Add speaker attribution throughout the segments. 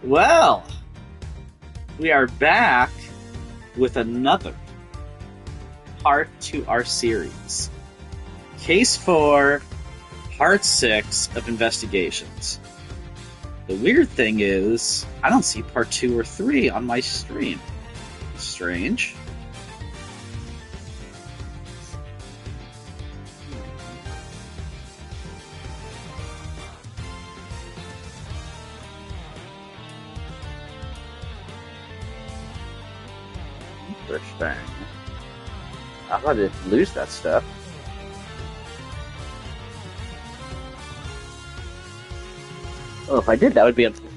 Speaker 1: Well, we are back with another part to our series. Case 4, Part 6 of Investigations. The weird thing is, I don't see Part 2 or 3 on my stream. Strange. Interesting. I thought I'd lose that stuff. Oh, if I did, that would be unfortunate.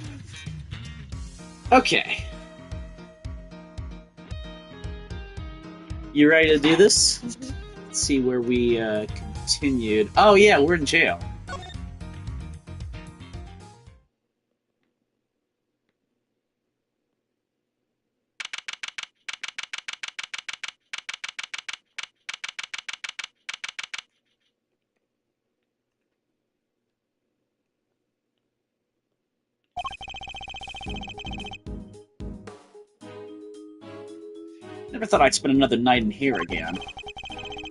Speaker 1: Okay. You ready to do this? Let's see where we continued. Oh yeah, we're in jail. Never thought I'd spend another night in here again.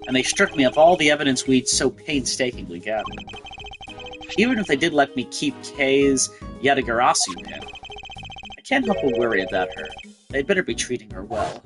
Speaker 1: And they stripped me of all the evidence we'd so painstakingly gathered. Even if they did let me keep Kei's Yatagarasu pin, I can't help but worry about her. They'd better be treating her well.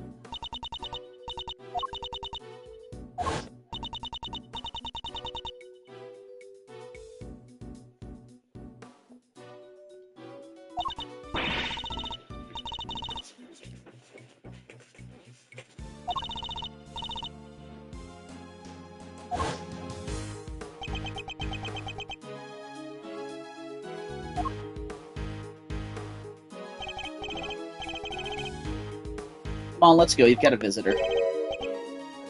Speaker 1: Come on, let's go. You've got a visitor.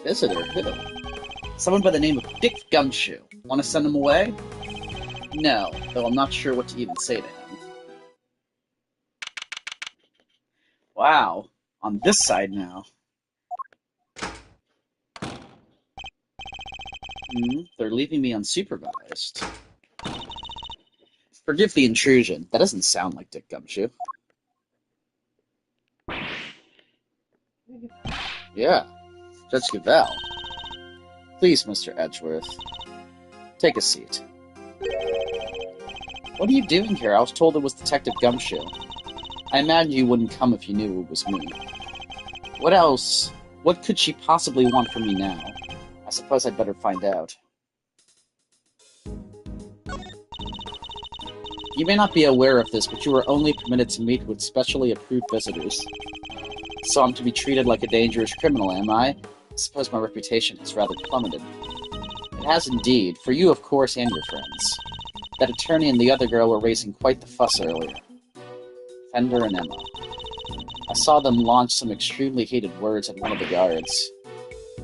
Speaker 1: Visitor? Who? Someone by the name of Dick Gumshoe. Want to send him away? No, though I'm not sure what to even say to him. Wow. On this side now. They're leaving me unsupervised. Forgive the intrusion. That doesn't sound like Dick Gumshoe. Yeah, Judge Cavell. Please, Mr. Edgeworth. Take a seat. What are you doing here? I was told it was Detective Gumshoe. I imagine you wouldn't come if you knew it was me. What else? What could she possibly want from me now? I suppose I'd better find out. You may not be aware of this, but you are only permitted to meet with specially approved visitors. So I'm to be treated like a dangerous criminal, am I? I suppose my reputation has rather plummeted. It has indeed, for you, of course, and your friends. That attorney and the other girl were raising quite the fuss earlier. Fender and Emma. I saw them launch some extremely heated words at one of the guards.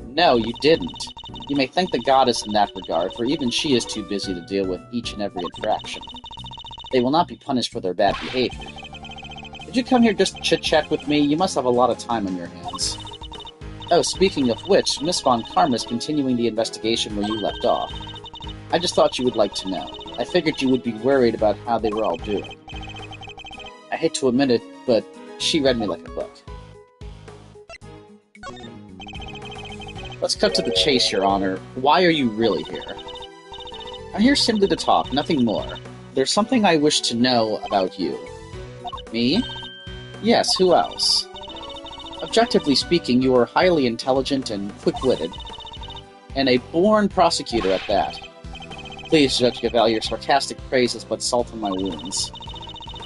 Speaker 1: No, you didn't. You may thank the goddess in that regard, for even she is too busy to deal with each and every infraction. They will not be punished for their bad behavior. Did you come here just to chit-chat with me? You must have a lot of time on your hands. Oh, speaking of which, Miss Von Karma is continuing the investigation where you left off. I just thought you would like to know. I figured you would be worried about how they were all doing. I hate to admit it, but she read me like a book. Let's cut to the chase, Your Honor. Why are you really here? I'm here simply to talk, nothing more. There's something I wish to know about you. Me? Yes, who else? Objectively speaking, you are highly intelligent and quick-witted, and a born prosecutor at that. Please, Judge Cavell, your sarcastic praise is but salt on my wounds.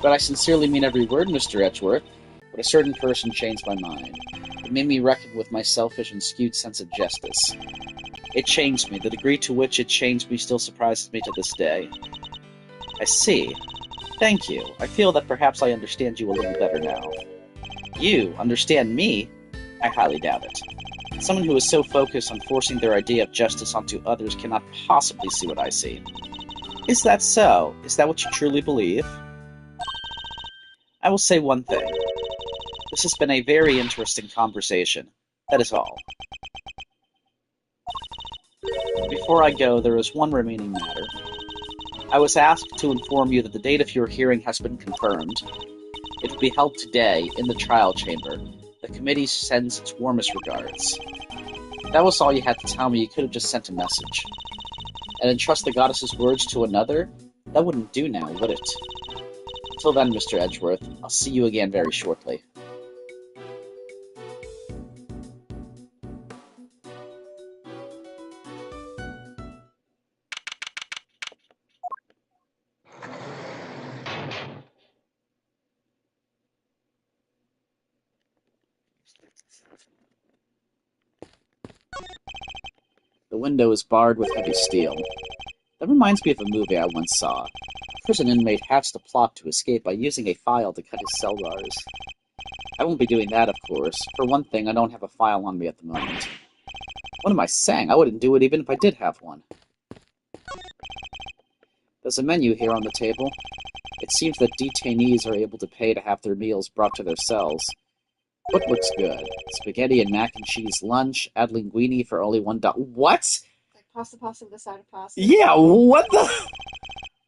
Speaker 1: But I sincerely mean every word, Mr. Edgeworth. But a certain person changed my mind. It made me reckon with my selfish and skewed sense of justice. It changed me. The degree to which it changed me still surprises me to this day. I see. Thank you. I feel that perhaps I understand you a little better now. You understand me? I highly doubt it. Someone who is so focused on forcing their idea of justice onto others cannot possibly see what I see. Is that so? Is that what you truly believe? I will say one thing. This has been a very interesting conversation. That is all. Before I go, there is one remaining matter. I was asked to inform you that the date of your hearing has been confirmed. It will be held today, in the trial chamber. The committee sends its warmest regards. If that was all you had to tell me, you could have just sent a message. And entrust the goddess's words to another? That wouldn't do now, would it? Until then, Mr. Edgeworth, I'll see you again very shortly. The window is barred with heavy steel. That reminds me of a movie I once saw. A prison inmate hatched a plot to escape by using a file to cut his cell bars. I won't be doing that, of course. For one thing, I don't have a file on me at the moment. What am I saying? I wouldn't do it even if I did have one. There's a menu here on the table. It seems that detainees are able to pay to have their meals brought to their cells. What looks good? Spaghetti and mac and cheese lunch, add linguine for only $1. What?
Speaker 2: Like pasta with a side of pasta.
Speaker 1: Yeah, what the?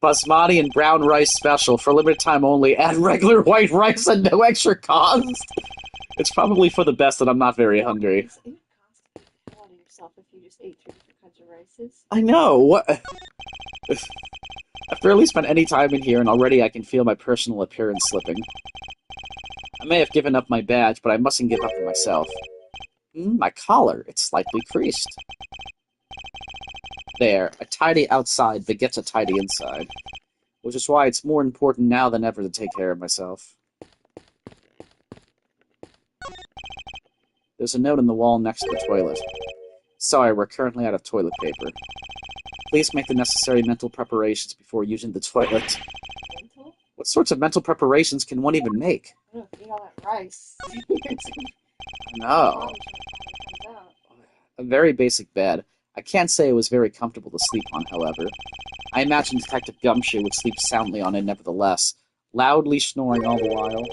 Speaker 1: Basmati and brown rice special for limited time only. Add regular white rice and no extra cost. It's probably for the best that I'm not very hungry.
Speaker 2: You would constipate the hell out of yourself if you just ate 3 different kinds of rices.
Speaker 1: I know. What? I've barely spent any time in here, and already I can feel my personal appearance slipping. I may have given up my badge, but I mustn't give up on myself. My collar. It's slightly creased. There, a tidy outside begets a tidy inside, which is why it's more important now than ever to take care of myself. There's a note on the wall next to the toilet. Sorry, we're currently out of toilet paper. Please make the necessary mental preparations before using the toilet.
Speaker 2: Mental?
Speaker 1: What sorts of mental preparations can one even make?
Speaker 2: I don't know, eat all that rice.
Speaker 1: No. A very basic bed. I can't say it was very comfortable to sleep on, however. I imagine Detective Gumshoe would sleep soundly on it nevertheless, loudly snoring all the while.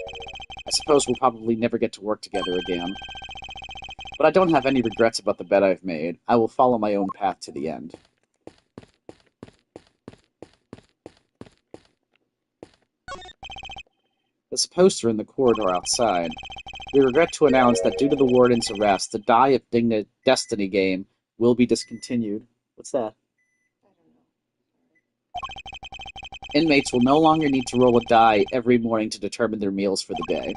Speaker 1: I suppose we'll probably never get to work together again. But I don't have any regrets about the bed I've made. I will follow my own path to the end. There's a poster in the corridor outside. We regret to announce that due to the warden's arrest, the Die of Destiny game will be discontinued. What's that?
Speaker 2: I don't know.
Speaker 1: Inmates will no longer need to roll a die every morning to determine their meals for the day.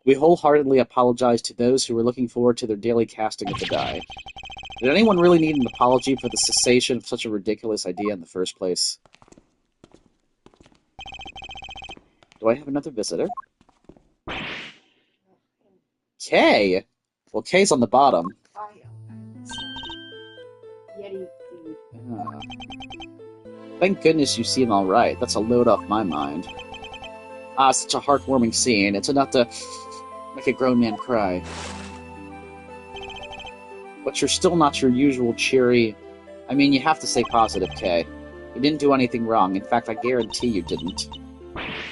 Speaker 1: We wholeheartedly apologize to those who are looking forward to their daily casting of the die. Did anyone really need an apology for the cessation of such a ridiculous idea in the first place? Do I have another visitor? Kay! Well, Kay's on the bottom.
Speaker 2: Yeti dude.
Speaker 1: Thank goodness you seem alright. That's a load off my mind. Such a heartwarming scene. It's enough to make a grown man cry. But you're still not your usual cheery... I mean, you have to stay positive, Kay. You didn't do anything wrong. In fact, I guarantee you didn't.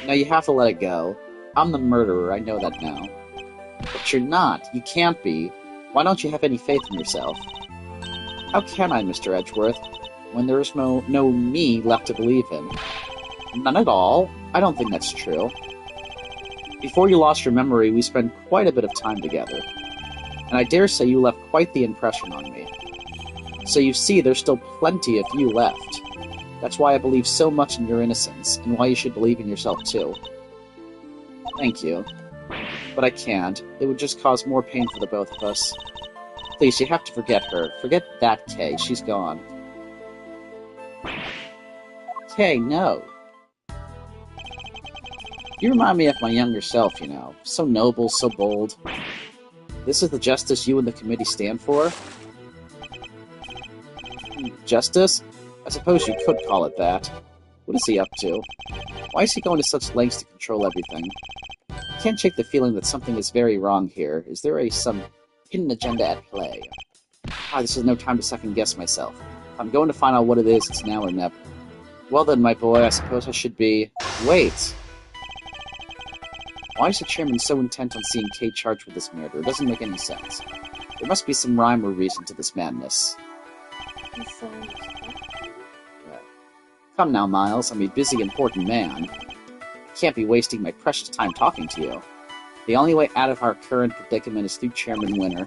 Speaker 1: Now you have to let it go. I'm the murderer, I know that now. But you're not. You can't be. Why don't you have any faith in yourself? How can I, Mr. Edgeworth, when there is no me left to believe in? None at all? I don't think that's true. Before you lost your memory, we spent quite a bit of time together. And I dare say you left quite the impression on me. So you see, there's still plenty of you left. That's why I believe so much in your innocence, and why you should believe in yourself too. Thank you. But I can't. It would just cause more pain for the both of us. Please, you have to forget her. Forget that Kay. She's gone. Kay, no. You remind me of my younger self, you know. So noble, so bold. This is the justice you and the committee stand for? Justice? I suppose you could call it that. What is he up to? Why is he going to such lengths to control everything? I can't shake the feeling that something is very wrong here. Is there some hidden agenda at play? This is no time to second-guess myself. If I'm going to find out what it is, it's now or never. Well then, my boy, I suppose I should be... Wait! Why is the chairman so intent on seeing Kay charged with this murder? It doesn't make any sense. There must be some rhyme or reason to this madness.
Speaker 2: He's so
Speaker 1: Come now, Miles. I'm a busy, important man. Can't be wasting my precious time talking to you. The only way out of our current predicament is through Chairman Winter.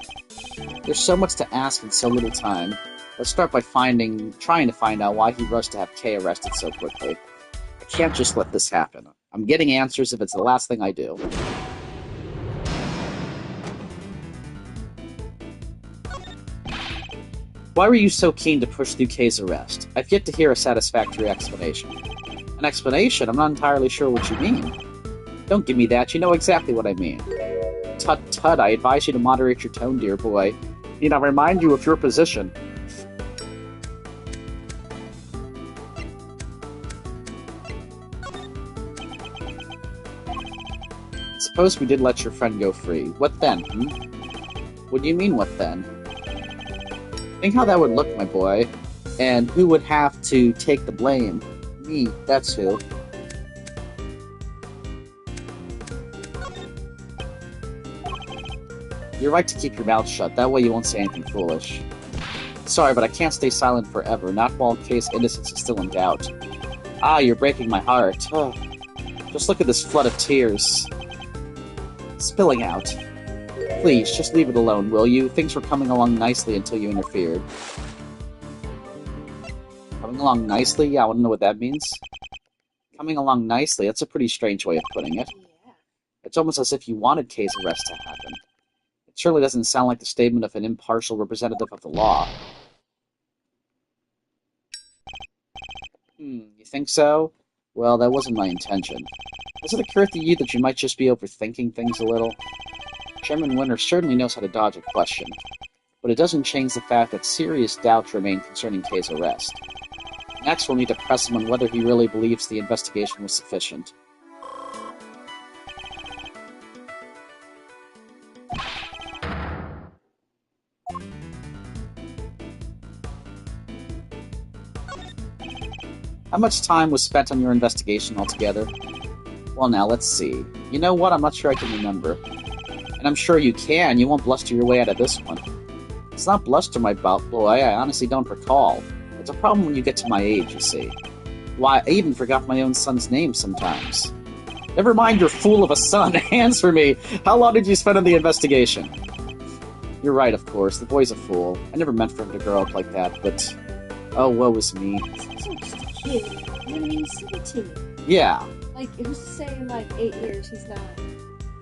Speaker 1: There's so much to ask in so little time. Let's start by trying to find out why he rushed to have Kay arrested so quickly. I can't just let this happen. I'm getting answers if it's the last thing I do. Why were you so keen to push through Kay's arrest? I've yet to hear a satisfactory explanation. An explanation? I'm not entirely sure what you mean. Don't give me that, you know exactly what I mean. Tut tut, I advise you to moderate your tone, dear boy. Need I remind you of your position? Suppose we did let your friend go free. What then, What do you mean, what then? Think how that would look, my boy. And who would have to take the blame? Me, that's who. You're right to keep your mouth shut, that way you won't say anything foolish. Sorry, but I can't stay silent forever, not while Kay's innocence is still in doubt. Ah, you're breaking my heart. Oh. Just look at this flood of tears. Spilling out. Please, just leave it alone, will you? Things were coming along nicely until you interfered. Coming along nicely? Yeah, I want to know what that means. Coming along nicely, that's a pretty strange way of putting it.
Speaker 2: Yeah.
Speaker 1: It's almost as if you wanted Kay's arrest to happen. It surely doesn't sound like the statement of an impartial representative of the law. You think so? Well, that wasn't my intention. Has it occurred to you that you might just be overthinking things a little? Chairman Winter certainly knows how to dodge a question, but it doesn't change the fact that serious doubts remain concerning Kay's arrest. Next, we'll need to press him on whether he really believes the investigation was sufficient. How much time was spent on your investigation altogether? Well, now, let's see. You know what? I'm not sure I can remember. And I'm sure you can. You won't bluster your way out of this one. It's not bluster, my boy. I honestly don't recall. It's a problem when you get to my age, you see. Why, I even forgot my own son's name sometimes. Never mind your fool of a son. Answer me. How long did you spend on the investigation? You're right, of course. The boy's a fool. I never meant for him to grow up like that, but... Oh, woe is me.
Speaker 2: He's just a kid. I mean, he's 17.
Speaker 1: Yeah.
Speaker 2: Like, who's to say in, 8 years he's not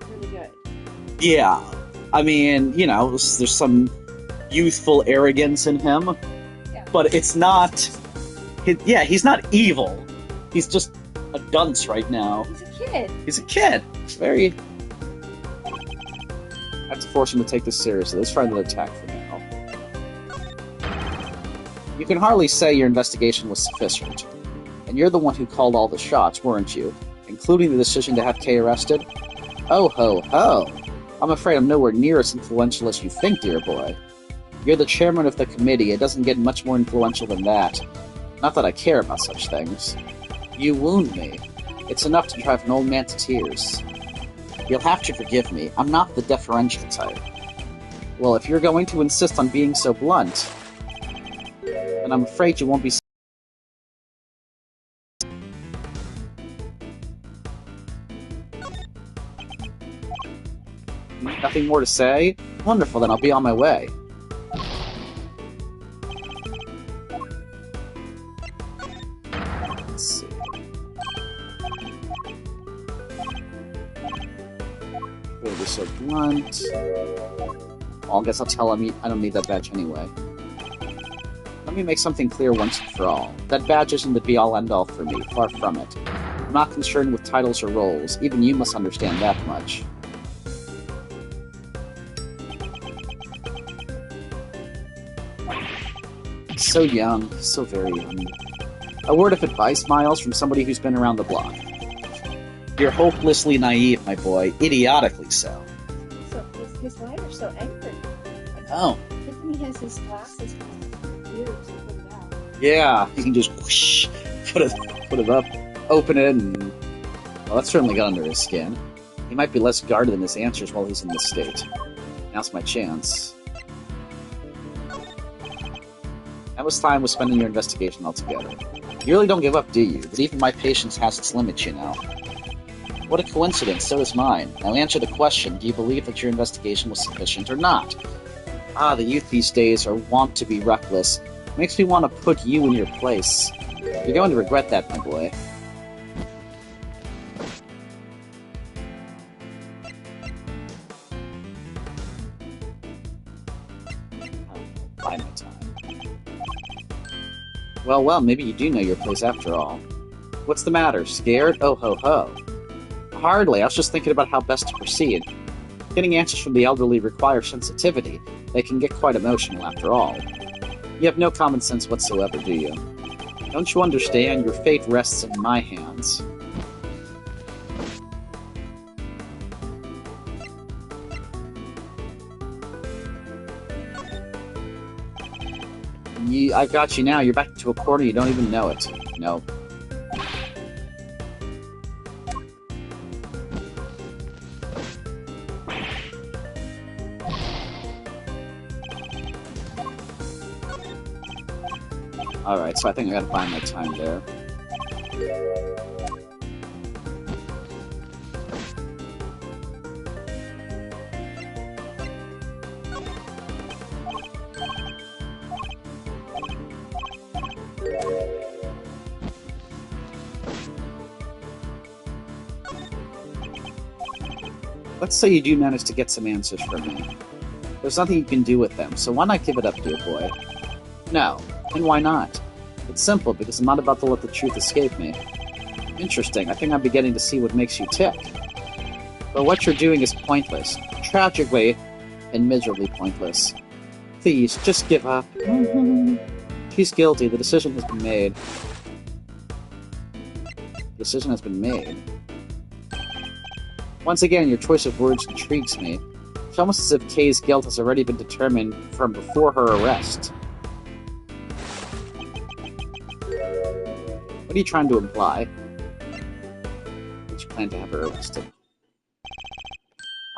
Speaker 2: really good?
Speaker 1: Yeah. I mean, you know, there's some youthful arrogance in him.
Speaker 2: Yeah.
Speaker 1: But it's not... he's not evil. He's just a dunce right now.
Speaker 2: He's a kid.
Speaker 1: He's a kid. Very... I have to force him to take this seriously. Let's try another attack for now. You can hardly say your investigation was sufficient. And you're the one who called all the shots, weren't you? Including the decision to have Kay arrested? Oh ho ho! I'm afraid I'm nowhere near as influential as you think, dear boy. You're the chairman of the committee. It doesn't get much more influential than that. Not that I care about such things. You wound me. It's enough to drive an old man to tears. You'll have to forgive me. I'm not the deferential type. Well, if you're going to insist on being so blunt, then I'm afraid you won't be... Nothing more to say? Wonderful, then I'll be on my way. Let's see. It was so blunt. Well, I guess I'll tell him I don't need that badge anyway. Let me make something clear once and for all. That badge isn't the be-all end-all for me, far from it. I'm not concerned with titles or roles. Even you must understand that much. So young, so very young. A word of advice, Miles, from somebody who's been around the block. You're hopelessly naive, my boy. Idiotically so.
Speaker 2: So his rider's so angry.
Speaker 1: I know.
Speaker 2: Good thing he has his glasses on. Ears to put it out.
Speaker 1: Yeah, you can just whoosh, put it up, open it, and... Well, that certainly got under his skin. He might be less guarded in his answers while he's in this state. Now's my chance. That was time with spending your investigation altogether. You really don't give up, do you? But even my patience has its limits, you know. What a coincidence, so is mine. Now answer the question, do you believe that your investigation was sufficient or not? Ah, the youth these days are wont to be reckless. Makes me want to put you in your place. You're going to regret that, my boy. Buy my time. Well, maybe you do know your place after all. What's the matter? Scared? Oh ho ho. Hardly, I was just thinking about how best to proceed. Getting answers from the elderly requires sensitivity. They can get quite emotional after all. You have no common sense whatsoever, do you? Don't you understand? Your fate rests in my hands. I've got you now. You're back into a corner. You don't even know it. No. Alright, so I think I gotta find my time there. Let's say you do manage to get some answers from me. There's nothing you can do with them, so why not give it up, dear boy? No. And why not? It's simple, because I'm not about to let the truth escape me. Interesting, I think I'm beginning to see what makes you tick. But what you're doing is pointless. Tragically and miserably pointless. Please, just give up. She's guilty, the decision has been made. The decision has been made. Once again, your choice of words intrigues me. It's almost as if Kay's guilt has already been determined from before her arrest. What are you trying to imply? That you plan to have her arrested.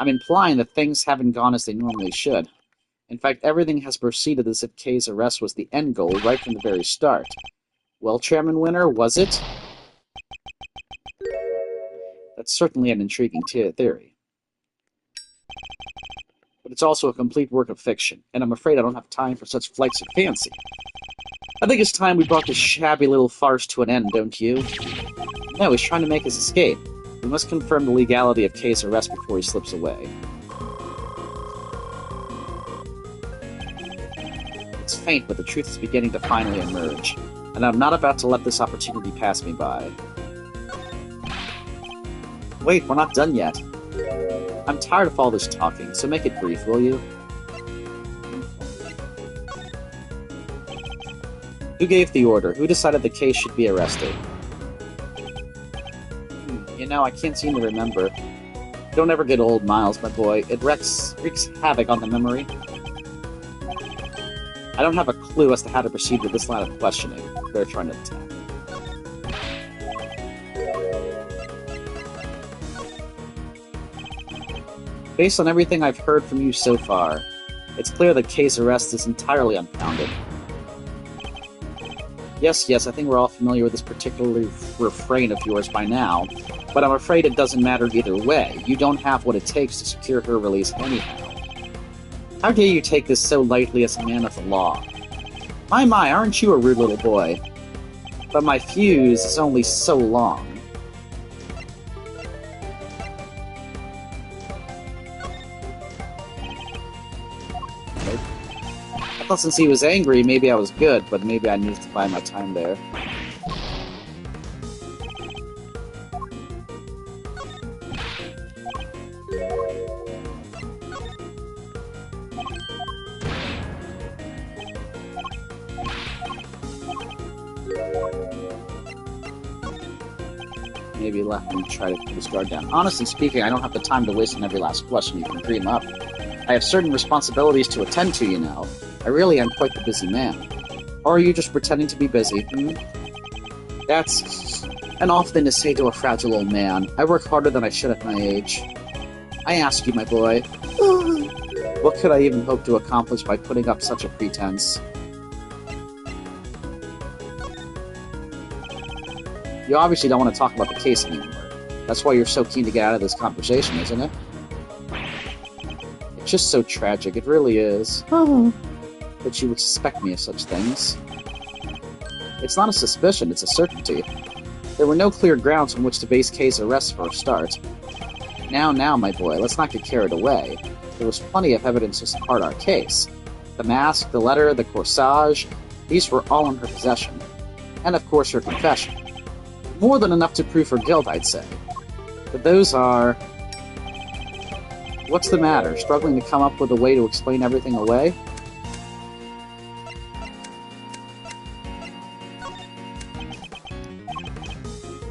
Speaker 1: I'm implying that things haven't gone as they normally should. In fact, everything has proceeded as if Kay's arrest was the end goal right from the very start. Well, Chairman Winner, was it? That's certainly an intriguing theory. But it's also a complete work of fiction, and I'm afraid I don't have time for such flights of fancy. I think it's time we brought this shabby little farce to an end, don't you? No, he's trying to make his escape. We must confirm the legality of Kay's arrest before he slips away. It's faint, but the truth is beginning to finally emerge, and I'm not about to let this opportunity pass me by. Wait, we're not done yet. I'm tired of all this talking, so make it brief, will you? Who gave the order? Who decided the case should be arrested? You know, I can't seem to remember. Don't ever get old, Miles, my boy. It wreaks havoc on the memory. I don't have a clue as to how to proceed with this line of questioning they're trying to attack. Based on everything I've heard from you so far, it's clear that Kay's arrest is entirely unfounded. Yes, I think we're all familiar with this particular refrain of yours by now, but I'm afraid it doesn't matter either way. You don't have what it takes to secure her release anyhow. How dare you take this so lightly as a man of the law? My, aren't you a rude little boy? But my fuse is only so long. I thought since he was angry, maybe I was good, but maybe I needed to buy my time there. Maybe let him try to put his guard down. Honestly speaking, I don't have the time to waste on every last question you can dream up. I have certain responsibilities to attend to, you know. I really am quite the busy man. Or are you just pretending to be busy, That's an awful thing to say to a fragile old man. I work harder than I should at my age. I ask you, my boy, what could I even hope to accomplish by putting up such a pretense? You obviously don't want to talk about the case anymore. That's why you're so keen to get out of this conversation, isn't it? It's just so tragic, it really is.
Speaker 3: Oh.
Speaker 1: That you would suspect me of such things. It's not a suspicion, it's a certainty. There were no clear grounds on which to base Kay's arrest for a start. Now, my boy, let's not get carried away. There was plenty of evidence to support our case. The mask, the letter, the corsage, these were all in her possession. And of course her confession. More than enough to prove her guilt, I'd say. But those are... What's the matter? Struggling to come up with a way to explain everything away?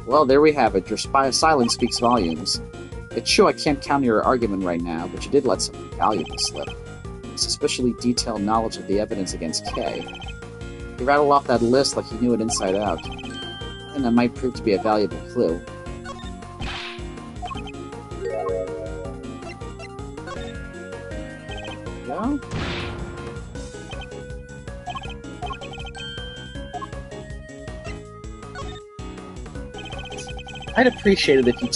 Speaker 1: Well, there we have it. Your silence speaks volumes. It's true I can't counter your argument right now, but you did let something valuable slip. Suspiciously detailed knowledge of the evidence against Kay. You rattled off that list like you knew it inside out. And that might prove to be a valuable clue. Well... I'd appreciate it if you'd